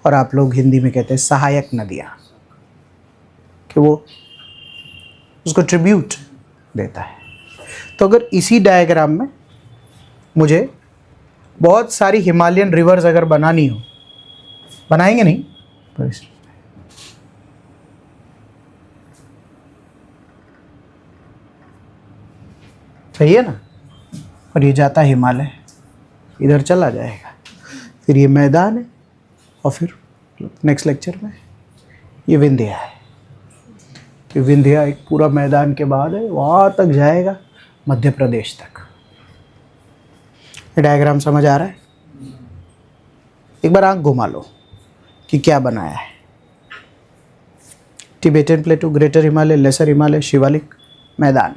और आप लोग हिंदी में कहते हैं सहायक नदियां, कि वो उसको ट्रिब्यूट देता है। तो अगर इसी डायग्राम में मुझे बहुत सारी हिमालयन रिवर्स अगर बनानी हो, बनाएंगे नहीं पर सही है ना। और ये जाता है हिमालय, इधर चला जाएगा, फिर ये मैदान है, और फिर नेक्स्ट लेक्चर में ये विंध्या है। तो विंध्या एक पूरा मैदान के बाद है, वहाँ तक जाएगा मध्य प्रदेश तक। ये डायग्राम समझ आ रहा है? एक बार आंख घुमा लो कि क्या बनाया है। Tibetan plateau, greater Himalaya, lesser Himalaya, Shivalik, मैदान।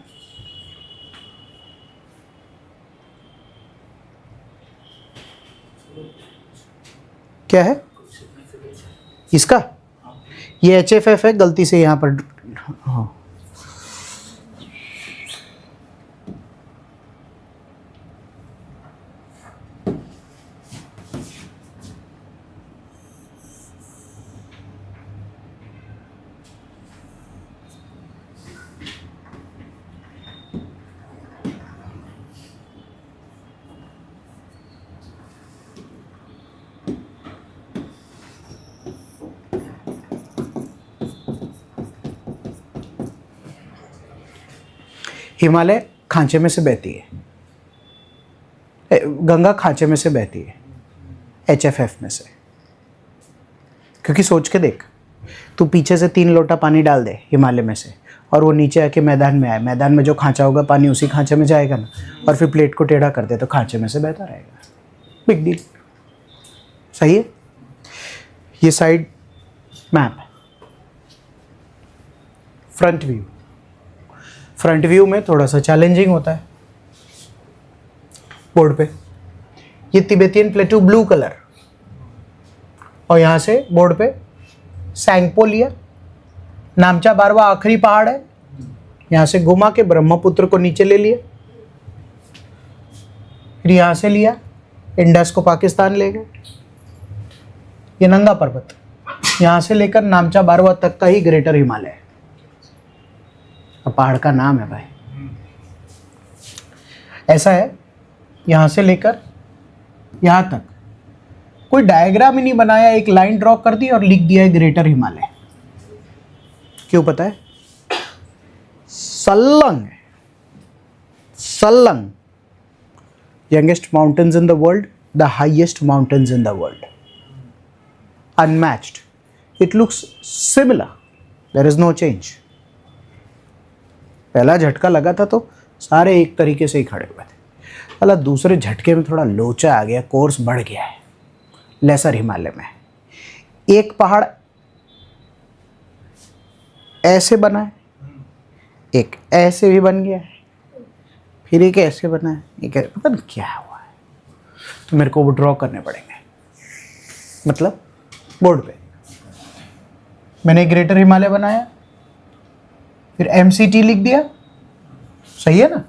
क्या है इसका? ये HFF है, गलती से यहाँ पर। हाँ हिमालय खांचे में से बहती है, गंगा खांचे में से बहती है, HFF में से। क्योंकि सोच के देख, तू पीछे से 3 लोटा पानी डाल दे हिमालय में से, और वो नीचे आके मैदान में आए, मैदान में जो खांचा होगा पानी उसी खांचे में जाएगा ना, और फिर प्लेट को टेढ़ा कर दे तो खांचे में से बहता रहेगा। Big deal. सही है? ये side map, front view. Front view में थोड़ा सा चैलेंजिंग होता है बोर्ड पे। ये तिबेतियन प्लेटू ब्लू कलर, और यहाँ से बोर्ड पे सैंगपो लिया, नामचा बारवा आखिरी पहाड़ है, यहाँ से घुमा के ब्रह्मपुत्र को नीचे ले लिया, फिर यहाँ से लिया इंडस को पाकिस्तान ले गए। ये नंगा पर्वत यहाँ से लेकर नामचा बारवा तक का ही ग्रेटर हिमालय है। अब पहाड़ का नाम है भाई, ऐसा है। यहाँ से लेकर यहाँ तक कोई डायग्राम ही नहीं बनाया, एक लाइन ड्रॉ कर दी और लिख दिया है ग्रेटर हिमालय। क्यों पता है? सल्लंग है, सल्लंग। Youngest mountains in the world, the highest mountains in the world, unmatched. It looks similar, there is no change. पहला झटका लगा था तो सारे एक तरीके से ही खड़े हुए थे, अला दूसरे झटके में थोड़ा लोचा आ गया, कोर्स बढ़ गया है। लेसर हिमालय में एक पहाड़ ऐसे बना है, एक ऐसे भी बन गया है, फिर एक ऐसे बना है, एक पता नहीं क्या हुआ है। तो मेरे को वो ड्रॉ करने पड़ेंगे, मतलब बोर्ड पे। मैंने ग्रेटर हिमालय बनाया, फिर MCT लिख दिया, सही है ना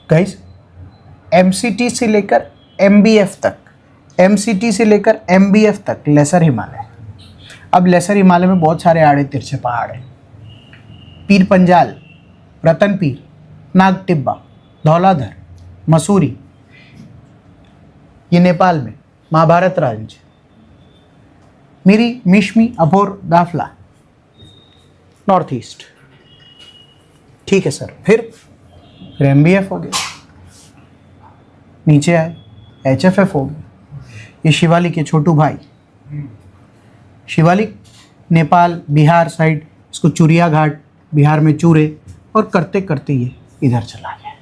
गाइस? MCT से लेकर MBF तक, MCT से लेकर MBF तक लेसर हिमालय। अब लेसर हिमालय में बहुत सारे आड़े तिरछे पहाड़ हैं। पीर पंजाल, रतन पीर, नाग टिब्बा, धौलाधर, मसूरी, ये नेपाल में, महाभारत रांझ, मिरी, मिश्मी, अभोर, दाफला, नॉर्थ ईस्ट। ठीक है सर। फिर MBF हो गया, नीचे आए HFF हो गया। ये शिवालिक है, छोटू भाई शिवालिक, नेपाल बिहार साइड, इसको चुरिया घाट, बिहार में चूरे, और करते करते ये इधर चला गया।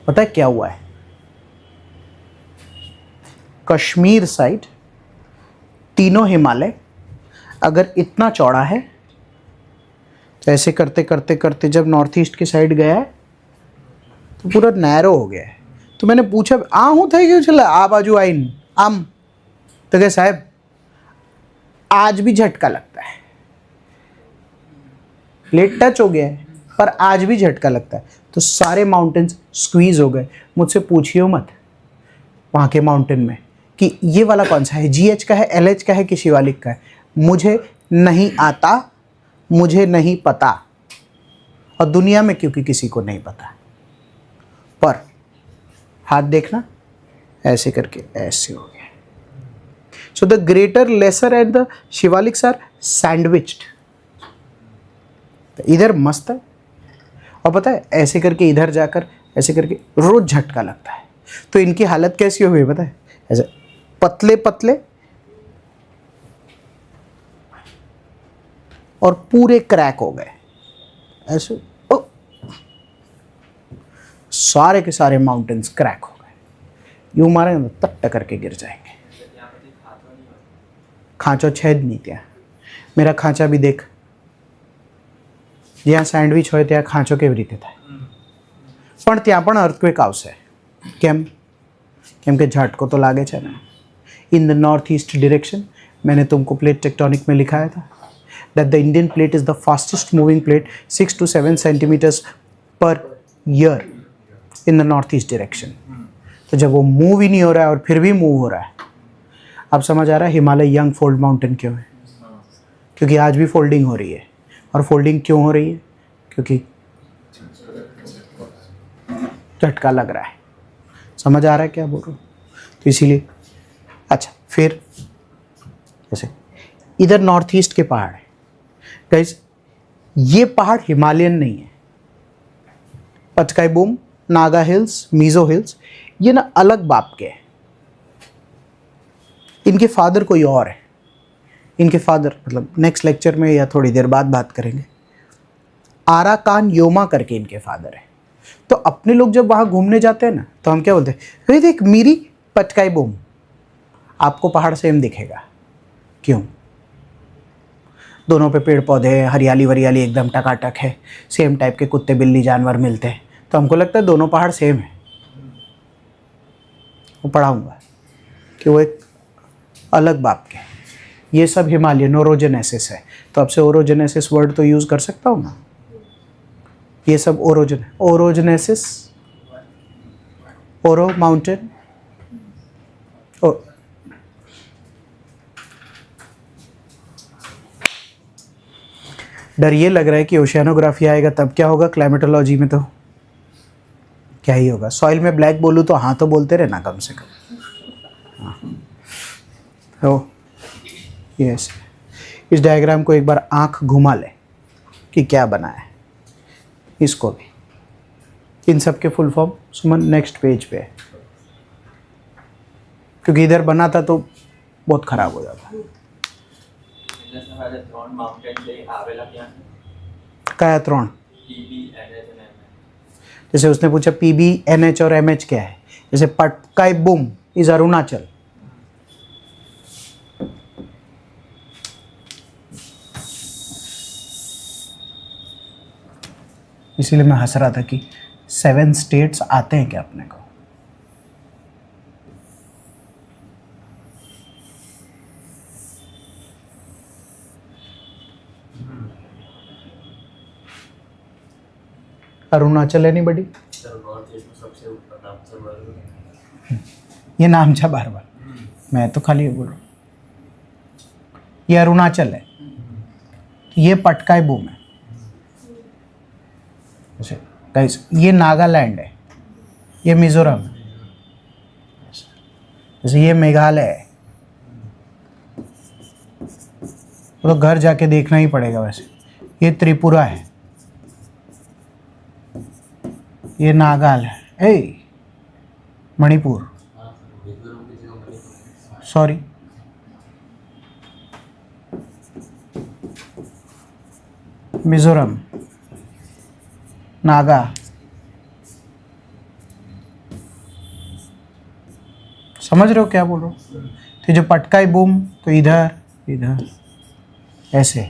पता है क्या हुआ है? कश्मीर साइड तीनों हिमालय अगर इतना चौड़ा है, तो ऐसे करते करते करते जब नॉर्थ ईस्ट की साइड गया है तो पूरा नैरो हो गया है। तो मैंने पूछा आ हूँ था क्यों चला, आ बाजू आइन आम, तो क्या साहब आज भी झटका लगता है, प्लेट टच हो गया है पर आज भी झटका लगता है। तो सारे माउंटेन्स स्क्वीज हो गए। मुझसे पूछिए मत वहाँ के माउंटेन में कि ये वाला कौन सा है, GH का है, LH का है कि शिवालिक का है। मुझे नहीं आता, मुझे नहीं पता, और दुनिया में क्योंकि किसी को नहीं पता। पर हाथ देखना, ऐसे करके ऐसे हो गया। So the greater, lesser and the Shivaliks are sandwiched. इधर मस्त है, और पता है ऐसे करके इधर जाकर ऐसे करके रोज झटका लगता है। तो इनकी हालत कैसी हो गई पता है? ऐसे पतले पतले और पूरे क्रैक हो गए ऐसे। ओ, सारे के सारे माउंटेन्स क्रैक हो गए, यूं मारेंगे तो तट करके गिर जाएंगे। खांचो छेद नहीं त्या, मेरा खांचा भी देख, જ્યાં સેન્ડવિચ હોય ત્યાં ખાંચો કેવી રીતે થાય, પણ ત્યાં પણ અર્થક્વેક આવશે। કેમ? કેમ કે ઝટકો તો લાગે છે ને। In the north east direction, मैंने तुमको प्लेट टेक्टोनिक में लिखाया था that the Indian plate is the fastest moving plate 6 to 7 centimetres per year in the north east direction. तो जब वो मूव ही नहीं हो रहा है और फिर भी मूव हो रहा है, अब समझ आ रहा है हिमालय यंग फोल्ड माउंटेन क्यों है? क्योंकि आज भी फोल्डिंग हो रही है। और फोल्डिंग क्यों हो रही है? क्योंकि झटका लग रहा है। समझ आ रहा है क्या बोल रहा हूँ? तो इसीलिए अच्छा, फिर जैसे इधर नॉर्थ ईस्ट के पहाड़ है गाइस, ये पहाड़ हिमालयन नहीं है। पचकाईबूम, नागा हिल्स, मीजो हिल्स, ये ना अलग बाप के हैं। इनके फादर कोई और है। इनके फादर मतलब नेक्स्ट लेक्चर में या थोड़ी देर बाद बात करेंगे। आराकान योमा करके इनके फादर है। तो अपने लोग जब वहाँ घूमने जाते हैं ना, तो हम क्या बोलते हैं, अरे देख मीरी पचकाईबूम, आपको पहाड़ सेम दिखेगा। क्यों? दोनों पे पेड़ पौधे हैं, हरियाली वरियाली एकदम टकाटक है, सेम टाइप के कुत्ते बिल्ली जानवर मिलते हैं, तो हमको लगता है दोनों पहाड़ सेम है। वो पढ़ाऊँगा कि वो एक अलग बाप के, ये सब हिमालयन ओरोजेनेसिस है। तो अब से ओरोजेनेसिस वर्ड तो यूज़ कर सकता हूँ ना, ये सब ओरोजेनेसिस, ओरो माउंटेन, डर ये लग रहा है कि ओशियानोग्राफी आएगा तब क्या होगा, क्लाइमेटोलॉजी में तो क्या ही होगा। सॉइल में ब्लैक बोलूँ तो हाँ तो बोलते रहना कम से कम। हाँ तो यस, इस डायग्राम को एक बार आंख घुमा ले कि क्या बना है, इसको भी, इन सब के फुल फॉर्म सुमन नेक्स्ट पेज पे है, क्योंकि इधर बना था तो बहुत खराब हो जाता। क्या त्रोण, जैसे उसने पूछा PBNH और MH क्या है, जैसे पटकाई बुम इज अरुणाचल, इसीलिए मैं हंस रहा था कि 7 स्टेट्स आते हैं क्या अपने को। अरुणाचल एनीबडी, ये नाम था बार बार, मैं तो खाली बोल रहा हूँ, ये अरुणाचल है, ये पटकाई बूम है, गाइस ये नागालैंड है, ये मिजोरम है, जैसे ये मेघालय है, तो घर जाके देखना ही पड़ेगा वैसे। ये त्रिपुरा है, ये नागाल है, ए मणिपुर, सॉरी मिजोरम, नागा, समझ रहे हो क्या बोल रहा हूँ। तो जो पटकाई बूम तो इधर इधर ऐसे,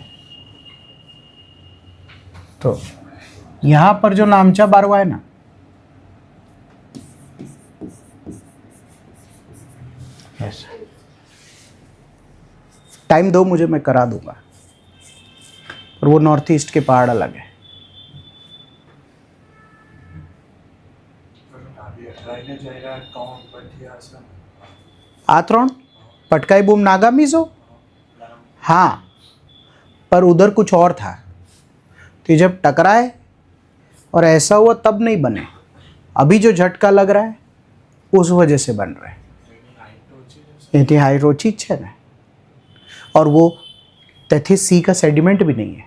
तो यहाँ पर जो नामचा बारवा है ना, टाइम दो मुझे, मैं करा दूंगा, और वो नॉर्थ ईस्ट के पहाड़ अलग है। आत्रोण, पटकाई बूम, नागा मिजो, हाँ, पर उधर कुछ और था, तो जब टकराए और ऐसा हुआ तब नहीं बने, अभी जो झटका लग रहा है उस वजह से बन रहे हैं। इतनी हाई रोचीज है ना, और वो तैथीस सी का सेडिमेंट भी नहीं है,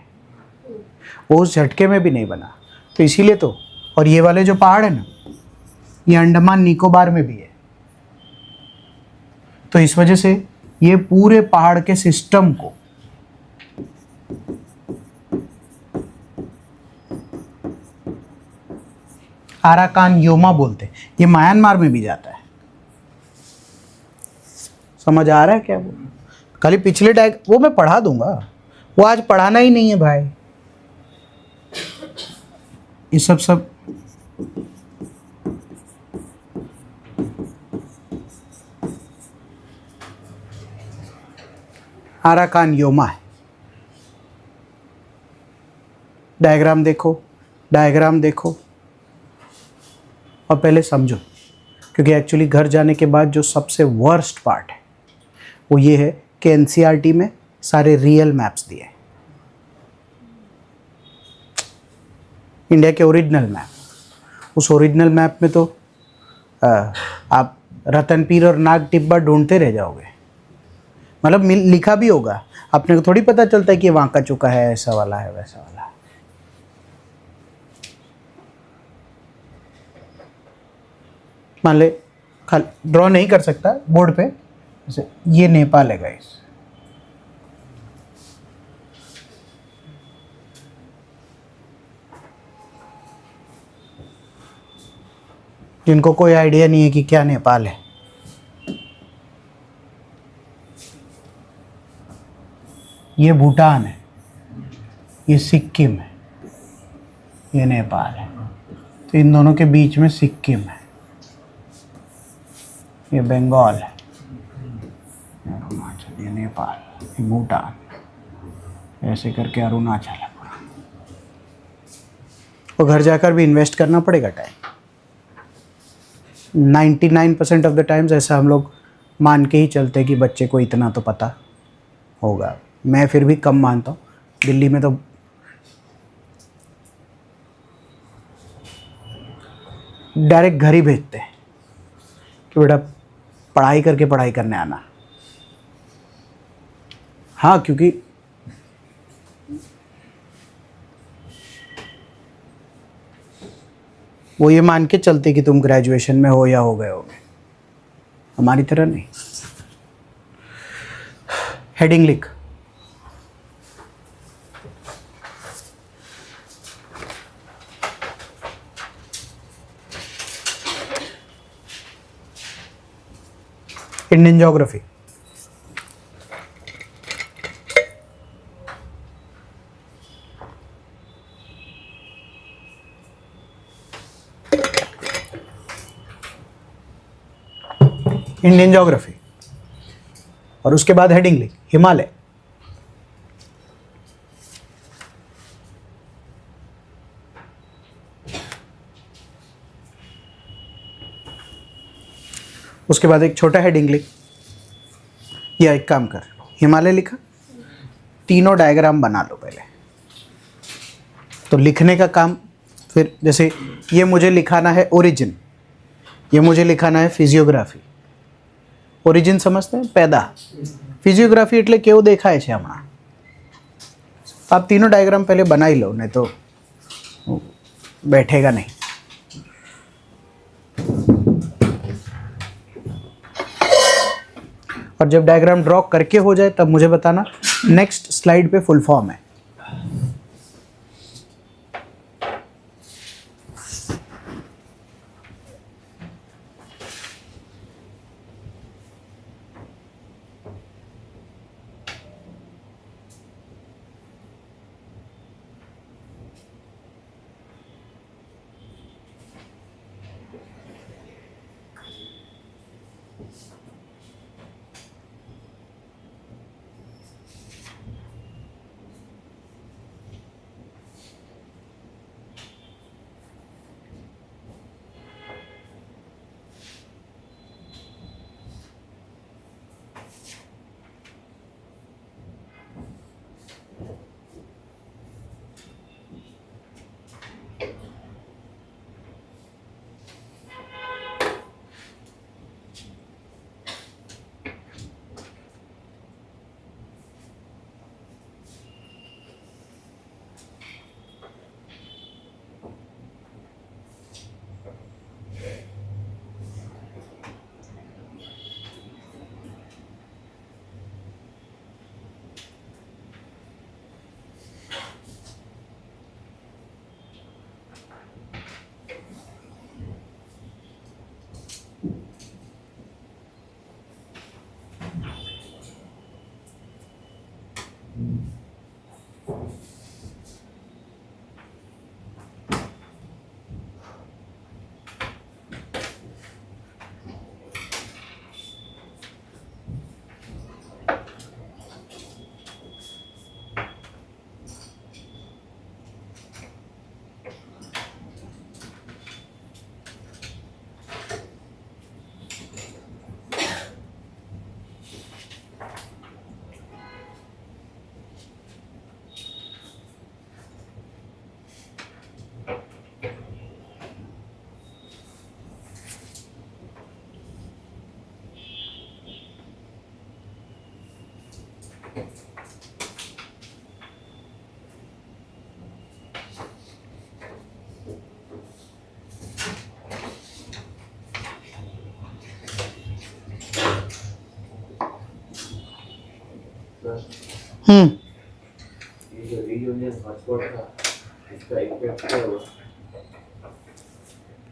वो उस झटके में भी नहीं बना, तो इसीलिए तो। और ये वाले जो पहाड़ है ना, ये अंडमान निकोबार में भी है, तो इस वजह से ये पूरे पहाड़ के सिस्टम को आराकान योमा बोलते हैं। ये म्यांमार में भी जाता है, समझ आ रहा है क्या? वो खाली पिछले वो मैं पढ़ा दूंगा, वो आज पढ़ाना ही नहीं है भाई, ये सब आराकान योमा है। डायग्राम देखो, डायग्राम देखो और पहले समझो, क्योंकि एक्चुअली घर जाने के बाद जो सबसे वर्स्ट पार्ट है वो ये है कि एनसीईआरटी में सारे रियल मैप्स दिए, इंडिया के ओरिजिनल मैप। उस ओरिजिनल मैप में तो आप रतनपीर और नाग टिब्बा ढूंढते रह जाओगे, मतलब लिखा भी होगा, अपने को थोड़ी पता चलता है कि वहाँ का चुका है, ऐसा वाला है वैसा वाला है। मान ले खाली ड्रॉ नहीं कर सकता बोर्ड पे, जैसे ये नेपाल है गाइस, जिनको कोई आइडिया नहीं है कि क्या नेपाल है, ये भूटान है, ये सिक्किम है, ये नेपाल है, तो इन दोनों के बीच में सिक्किम है, ये बंगाल है, ये अरुणाचल, ये नेपाल, ये भूटान, ऐसे करके अरुणाचल है पूरा। और घर जाकर भी इन्वेस्ट करना पड़ेगा टाइम। 99% ऑफ द टाइम्स ऐसा हम लोग मान के ही चलते हैं कि बच्चे को इतना तो पता होगा। मैं फिर भी कम मानता हूँ। दिल्ली में तो डायरेक्ट घर ही भेजते हैं कि बेटा पढ़ाई करके पढ़ाई करने आना। हाँ, क्योंकि वो ये मान के चलते कि तुम ग्रेजुएशन में हो या हो गए होगे, हमारी तरह नहीं। हेडिंग लिख। Indian geography. इंडियन ज्योग्राफी और उसके बाद हेडिंग लिख हिमालय। उसके बाद एक छोटा हेडिंग लिख, या एक काम कर, हिमालय लिखा, तीनों डायग्राम बना लो पहले। तो लिखने का काम फिर, जैसे ये मुझे लिखाना है ओरिजिन, ये मुझे लिखाना है फिजियोग्राफी। ओरिजिन समझते हैं, पैदा। फिजियोग्राफी એટલે કેવું દેખાય છે હમણાં। आप तीनों डायग्राम पहले बना ही लो, नहीं तो बैठेगा नहीं। और जब डायग्राम ड्रॉ करके हो जाए तब मुझे बताना। नेक्स्ट स्लाइड पे फुल फॉर्म है।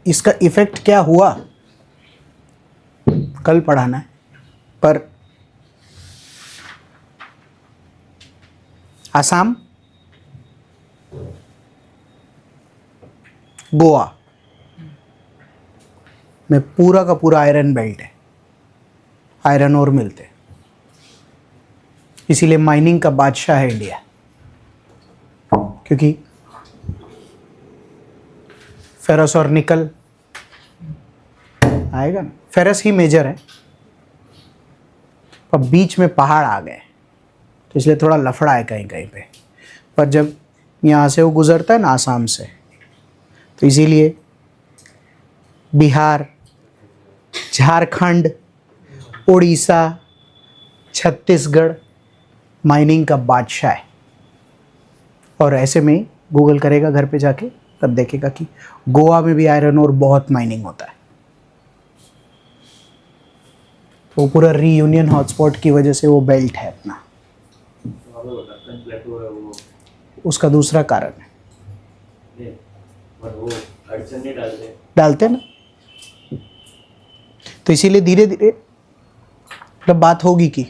इसका इफेक्ट क्या हुआ कल पढ़ाना है, पर आसाम गोवा में पूरा का पूरा आयरन बेल्ट है, आयरन और मिलते हैं, इसीलिए माइनिंग का बादशाह है इंडिया। क्योंकि फेरस और निकल आएगा ना, फेरस ही मेजर है, पर बीच में पहाड़ आ गए तो इसलिए थोड़ा लफड़ा है कहीं कहीं पे। पर जब यहाँ से वो गुजरता है ना आसाम से, तो इसीलिए बिहार, झारखंड, उड़ीसा, छत्तीसगढ़ माइनिंग का बादशाह है। और ऐसे में गूगल करेगा घर पे जाके, तब देखेगा कि गोवा में भी आयरन और बहुत माइनिंग होता है। तो पूरा रीयूनियन हॉटस्पॉट की वजह से वो बेल्ट है अपना। उसका दूसरा कारण है, डालते ना, तो इसीलिए धीरे धीरे मतलब बात होगी कि